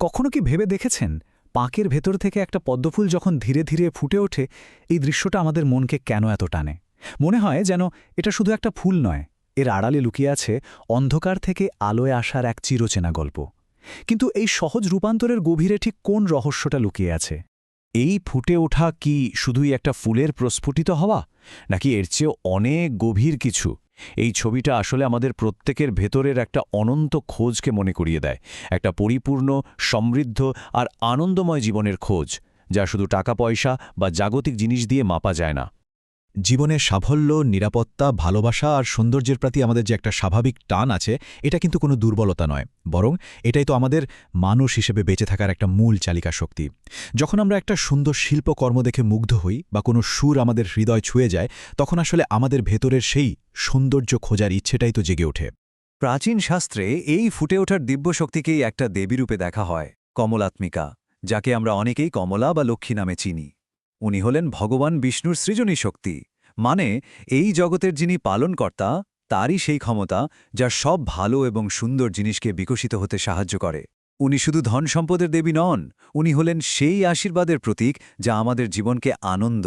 কখনো কি ভেবে দেখেছেন পাঁকের ভেতর থেকে একটা পদ্মফুল যখন ধীরে ধীরে ফুটে ওঠে এই দৃশ্যটা আমাদের মনকে কেন এত টানে? মনে হয় যেন এটা শুধু একটা ফুল নয়, এর আড়ালে লুকিয়ে আছে অন্ধকার থেকে আলোয় আসার এক চিরচেনা গল্প। কিন্তু এই সহজ রূপান্তরের গভীরে ঠিক কোন রহস্যটা লুকিয়ে আছে? এই ফুটে ওঠা কি শুধুই একটা ফুলের প্রস্ফুটিত হওয়া, নাকি এর চেয়েও অনেক গভীর কিছু? এই ছবিটা আসলে আমাদের প্রত্যেকের ভেতরের একটা অনন্ত খোঁজকে মনে করিয়ে দেয়, একটা পরিপূর্ণ, সমৃদ্ধ আর আনন্দময় জীবনের খোঁজ, যা শুধু টাকা পয়সা বা জাগতিক জিনিস দিয়ে মাপা যায় না। জীবনের সাফল্য, নিরাপত্তা, ভালোবাসা আর সৌন্দর্যের প্রতি আমাদের যে একটা স্বাভাবিক টান আছে, এটা কিন্তু কোনো দুর্বলতা নয়, বরং এটাই তো আমাদের মানুষ হিসেবে বেঁচে থাকার একটা মূল চালিকা শক্তি। যখন আমরা একটা সুন্দর শিল্পকর্ম দেখে মুগ্ধ হই বা কোনো সুর আমাদের হৃদয় ছুঁয়ে যায়, তখন আসলে আমাদের ভেতরের সেই সৌন্দর্য খোঁজার ইচ্ছেটাই তো জেগে ওঠে। প্রাচীন শাস্ত্রে এই ফুটে ওঠার দিব্য শক্তিকেই একটা দেবীরূপে দেখা হয়, কমলাত্মিকা, যাকে আমরা অনেকেই কমলা বা লক্ষ্মী নামে চিনি। উনি হলেন ভগবান বিষ্ণুর সৃজনী শক্তি, মানে এই জগতের যিনি পালনকর্তা, তারই সেই ক্ষমতা যা সব ভালো এবং সুন্দর জিনিসকে বিকশিত হতে সাহায্য করে। উনি শুধু ধন সম্পদের দেবী নন, উনি হলেন সেই আশীর্বাদের প্রতীক যা আমাদের জীবনকে আনন্দ,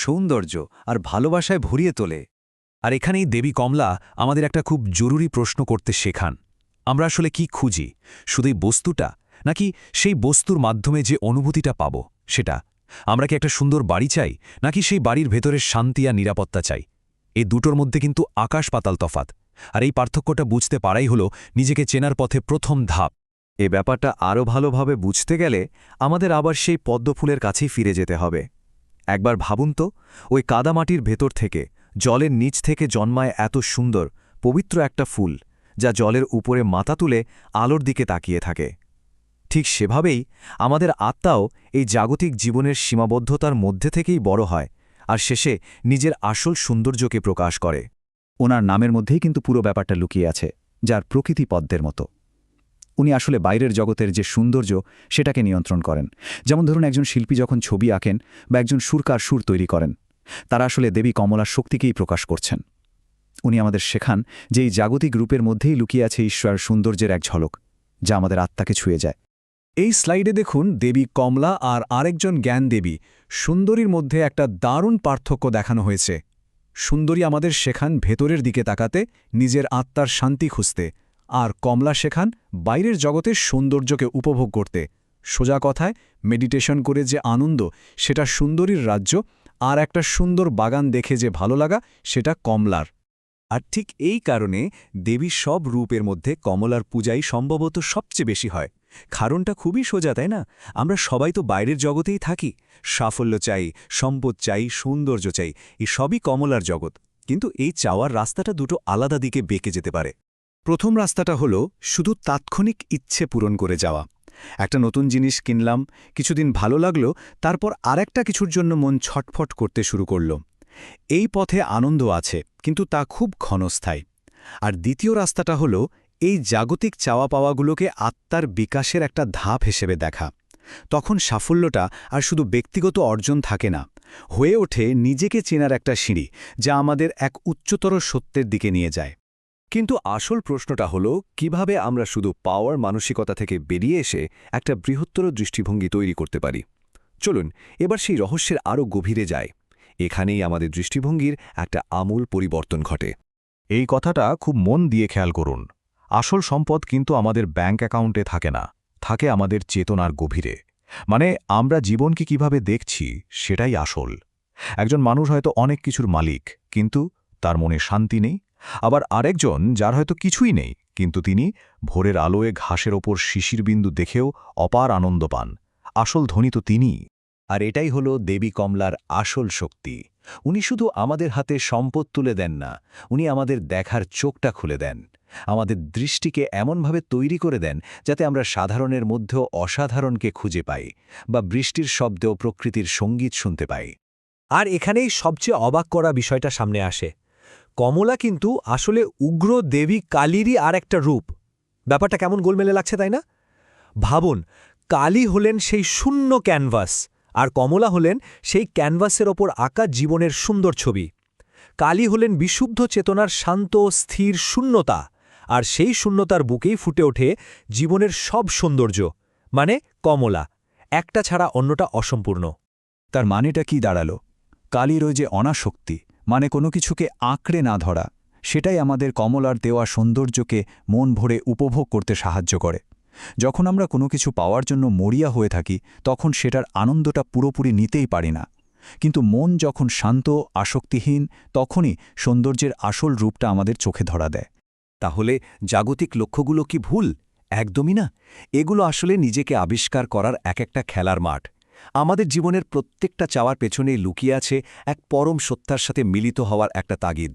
সৌন্দর্য আর ভালোবাসায় ভরিয়ে তোলে। আর এখানেই দেবী কমলা আমাদের একটা খুব জরুরি প্রশ্ন করতে শেখান। আমরা আসলে কি খুঁজি? শুধুই বস্তুটা, নাকি সেই বস্তুর মাধ্যমে যে অনুভূতিটা পাব সেটা? আমরা কি একটা সুন্দর বাড়ি চাই, নাকি সেই বাড়ির ভেতরের শান্তি আর নিরাপত্তা চাই? এই দুটোর মধ্যে কিন্তু আকাশ পাতাল তফাৎ। আর এই পার্থক্যটা বুঝতে পারাই হলো নিজেকে চেনার পথে প্রথম ধাপ। এ ব্যাপারটা আরও ভালোভাবে বুঝতে গেলে আমাদের আবার সেই পদ্মফুলের কাছেই ফিরে যেতে হবে। একবার ভাবুন তো, ওই কাদামাটির ভেতর থেকে, জলের নিচ থেকে জন্মায় এত সুন্দর, পবিত্র একটা ফুল, যা জলের উপরে মাথা তুলে আলোর দিকে তাকিয়ে থাকে। ঠিক সেভাবেই আমাদের আত্মাও এই জাগতিক জীবনের সীমাবদ্ধতার মধ্যে থেকেই বড় হয় আর শেষে নিজের আসল সৌন্দর্যকে প্রকাশ করে। ওনার নামের মধ্যেই কিন্তু পুরো ব্যাপারটা লুকিয়ে আছে, যার প্রকৃতি পদ্মের মতো। উনি আসলে বাইরের জগতের যে সৌন্দর্য সেটাকে নিয়ন্ত্রণ করেন। যেমন ধরুন, একজন শিল্পী যখন ছবি আঁকেন বা একজন সুরকার সুর তৈরি করেন, তারা আসলে দেবী কমলার শক্তিকেই প্রকাশ করছেন। উনি আমাদের শেখান যে এই জাগতিক রূপের মধ্যেই লুকিয়ে আছে ঈশ্বরের সৌন্দর্যের এক ঝলক, যা আমাদের আত্মাকে ছুঁয়ে যায়। এই স্লাইডে দেখুন দেবী কমলা আর আরেকজন জ্ঞান দেবী সুন্দরীর মধ্যে একটা দারুণ পার্থক্য দেখানো হয়েছে। সুন্দরী আমাদের শেখান ভেতরের দিকে তাকাতে, নিজের আত্মার শান্তি খুঁজতে, আর কমলা শেখান বাইরের জগতের সৌন্দর্যকে উপভোগ করতে। সোজা কথায়, মেডিটেশন করে যে আনন্দ, সেটা সুন্দরীর রাজ্য, আর একটা সুন্দর বাগান দেখে যে ভালো লাগা, সেটা কমলার। আর ঠিক এই কারণে দেবীর সব রূপের মধ্যে কমলার পূজাই সম্ভবত সবচেয়ে বেশি হয়। কারণটা খুবই সোজা, তাই না? আমরা সবাই তো বাইরের জগতেই থাকি, সাফল্য চাই, সম্পদ চাই, সৌন্দর্য চাই, এই সবই কমলার জগৎ। কিন্তু এই চাওয়ার রাস্তাটা দুটো আলাদা দিকে বেঁকে যেতে পারে। প্রথম রাস্তাটা হলো শুধু তাৎক্ষণিক ইচ্ছে পূরণ করে যাওয়া। একটা নতুন জিনিস কিনলাম, কিছুদিন ভালো লাগলো, তারপর আরেকটা কিছুর জন্য মন ছটফট করতে শুরু করল। এই পথে আনন্দ আছে, কিন্তু তা খুব ক্ষণস্থায়ী। আর দ্বিতীয় রাস্তাটা হলো এই জাগতিক চাওয়া পাওয়াগুলোকে আত্মার বিকাশের একটা ধাপ হিসেবে দেখা। তখন সাফল্যটা আর শুধু ব্যক্তিগত অর্জন থাকে না, হয়ে ওঠে নিজেকে চেনার একটা সিঁড়ি, যা আমাদের এক উচ্চতর সত্যের দিকে নিয়ে যায়। কিন্তু আসল প্রশ্নটা হলো, কিভাবে আমরা শুধু পাওয়ার মানসিকতা থেকে বেরিয়ে এসে একটা বৃহত্তর দৃষ্টিভঙ্গি তৈরি করতে পারি? চলুন এবার সেই রহস্যের আরও গভীরে যায়। এখানেই আমাদের দৃষ্টিভঙ্গির একটা আমূল পরিবর্তন ঘটে। এই কথাটা খুব মন দিয়ে খেয়াল করুন। আসল সম্পদ কিন্তু আমাদের ব্যাঙ্ক অ্যাকাউন্টে থাকে না, থাকে আমাদের চেতনার গভীরে। মানে আমরা জীবনকে কিভাবে দেখছি সেটাই আসল। একজন মানুষ হয়তো অনেক কিছুর মালিক, কিন্তু তার মনে শান্তি নেই। আবার আরেকজন, যার হয়তো কিছুই নেই, কিন্তু তিনি ভোরের আলোয় ঘাসের ওপর শিশির বিন্দু দেখেও অপার আনন্দ পান। আসল ধনী তো তিনিই। আর এটাই হলো দেবী কমলার আসল শক্তি। উনি শুধু আমাদের হাতে সম্পদ তুলে দেন না, উনি আমাদের দেখার চোখটা খুলে দেন, আমাদের দৃষ্টিকে এমনভাবে তৈরি করে দেন যাতে আমরা সাধারণের মধ্যেও অসাধারণকে খুঁজে পাই, বা বৃষ্টির শব্দেও প্রকৃতির সঙ্গীত শুনতে পাই। আর এখানেই সবচেয়ে অবাক করা বিষয়টা সামনে আসে। কমলা কিন্তু আসলে উগ্র দেবী কালীরই আর একটা রূপ। ব্যাপারটা কেমন গোলমেলে লাগছে, তাই না? ভাবুন, কালী হলেন সেই শূন্য ক্যানভাস, আর কমলা হলেন সেই ক্যানভাসের ওপর আঁকা জীবনের সুন্দর ছবি। কালী হলেন বিশুদ্ধ চেতনার শান্ত স্থির শূন্যতা, আর সেই শূন্যতার বুকেই ফুটে ওঠে জীবনের সব সৌন্দর্য, মানে কমলা, একটা ছাড়া অন্যটা অসম্পূর্ণ। তার মানেটা কি দাঁড়ালো? কালীর ওই যে অনাসক্তি, মানে কোনো কিছুকে আঁকড়ে না ধরা, সেটাই আমাদের কমলার দেওয়া সৌন্দর্যকে মন ভরে উপভোগ করতে সাহায্য করে। যখন আমরা কোনো কিছু পাওয়ার জন্য মরিয়া হয়ে থাকি, তখন সেটার আনন্দটা পুরোপুরি নিতেই পারি না। কিন্তু মন যখন শান্ত, আসক্তিহীন, তখনই সৌন্দর্যের আসল রূপটা আমাদের চোখে ধরা দেয়। তাহলে জাগতিক লক্ষ্যগুলো কি ভুল? একদমই না। এগুলো আসলে নিজেকে আবিষ্কার করার একটা খেলার মাঠ। আমাদের জীবনের প্রত্যেকটা চাওয়ার পেছনেই লুকিয়ে আছে এক পরম সত্তার সাথে মিলিত হওয়ার একটা তাগিদ।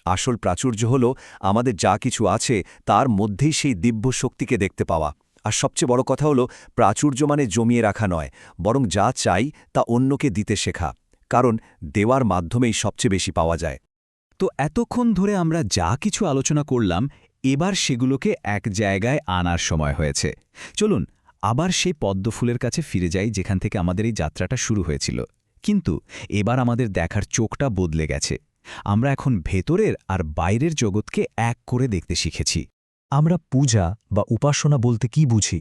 আসল প্রাচুর্য হল আমাদের যা কিছু আছে তার মধ্যেই সেই দিব্য শক্তিকে দেখতে পাওয়া। আর সবচেয়ে বড় কথা হলো, প্রাচুর্য মানে জমিয়ে রাখা নয়, বরং যা চাই তা অন্যকে দিতে শেখা। কারণ দেওয়ার মাধ্যমেই সবচেয়ে বেশি পাওয়া যায়। তো এতক্ষণ ধরে আমরা যা কিছু আলোচনা করলাম, এবার সেগুলোকে এক জায়গায় আনার সময় হয়েছে। চলুন আবার সেই পদ্মফুলের কাছে ফিরে যাই, যেখান থেকে আমাদের এই যাত্রাটা শুরু হয়েছিল। কিন্তু এবার আমাদের দেখার চোখটা বদলে গেছে। আমরা এখন ভেতরের আর বাইরের জগৎকে এক করে দেখতে শিখেছি। আমরা পূজা বা উপাসনা বলতে কি বুঝি?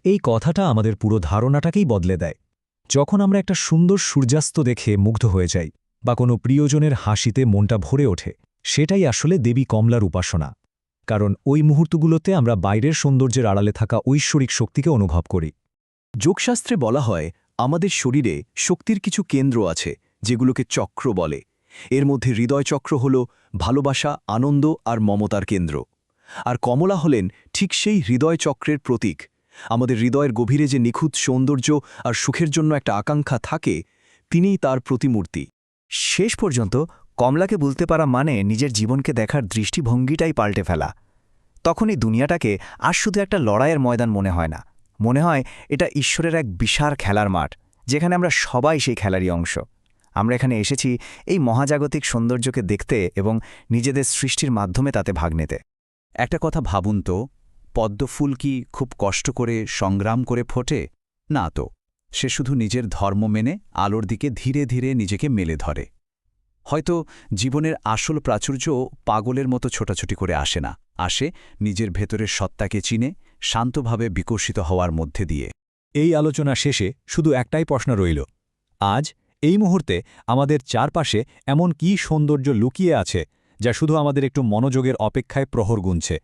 এই কথাটা আমাদের পুরো ধারণাটাকেই বদলে দেয়। যখন আমরা একটা সুন্দর সূর্যাস্ত দেখে মুগ্ধ হয়ে যাই, বা কোনো প্রিয়জনের হাসিতে মনটা ভরে ওঠে, সেটাই আসলে দেবী কমলার উপাসনা। কারণ ওই মুহূর্তগুলোতে আমরা বাইরের সৌন্দর্যের আড়ালে থাকা ঐশ্বরিক শক্তিকে অনুভব করি। যোগশাস্ত্রে বলা হয়, আমাদের শরীরে শক্তির কিছু কেন্দ্র আছে, যেগুলোকে চক্র বলে। এর মধ্যে হৃদয় চক্র হল ভালোবাসা, আনন্দ আর মমতার কেন্দ্র। আর কমলা হলেন ঠিক সেই হৃদয় চক্রের প্রতীক। আমাদের হৃদয়ের গভীরে যে নিখুঁত সৌন্দর্য আর সুখের জন্য একটা আকাঙ্ক্ষা থাকে, তিনিই তার প্রতিমূর্তি। শেষ পর্যন্ত কমলাকে বলতে পারা মানে নিজের জীবনকে দেখার দৃষ্টিভঙ্গিটাই পাল্টে ফেলা। তখনই দুনিয়াটাকে আর শুধু একটা লড়াইয়ের ময়দান মনে হয় না, মনে হয় এটা ঈশ্বরের এক বিশাল খেলার মাঠ, যেখানে আমরা সবাই সেই খেলারই অংশ। আমরা এখানে এসেছি এই মহাজাগতিক সৌন্দর্যকে দেখতে এবং নিজেদের সৃষ্টির মাধ্যমে তাতে ভাগ নিতে। একটা কথা ভাবুন তো, পদ্মফুল কি খুব কষ্ট করে, সংগ্রাম করে ফোটে? না তো, সে শুধু নিজের ধর্ম মেনে আলোর দিকে ধীরে ধীরে নিজেকে মেলে ধরে। হয়তো জীবনের আসল প্রাচুর্য পাগলের মতো ছোটাছুটি করে আসে না, আসে নিজের ভেতরের সত্তাকে চিনে শান্তভাবে বিকশিত হওয়ার মধ্যে দিয়ে। এই আলোচনা শেষে শুধু একটাই প্রশ্ন রইল, আজ এই মুহূর্তে আমাদের চারপাশে এমন কি সৌন্দর্য লুকিয়ে আছে যা শুধু আমাদের একটু মনোযোগের অপেক্ষায় প্রহর গুনছে?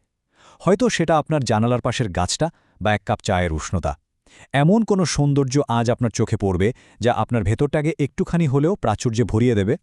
হয়তো সেটা আপনার জানালার পাশের গাছটা বা এক কাপ চায়ের উষ্ণতা। এমন কোনো সৌন্দর্য আজ আপনার চোখে পড়বে যা আপনার ভেতরটাকে একটুখানি হলেও প্রাচুর্যে ভরিয়ে দেবে।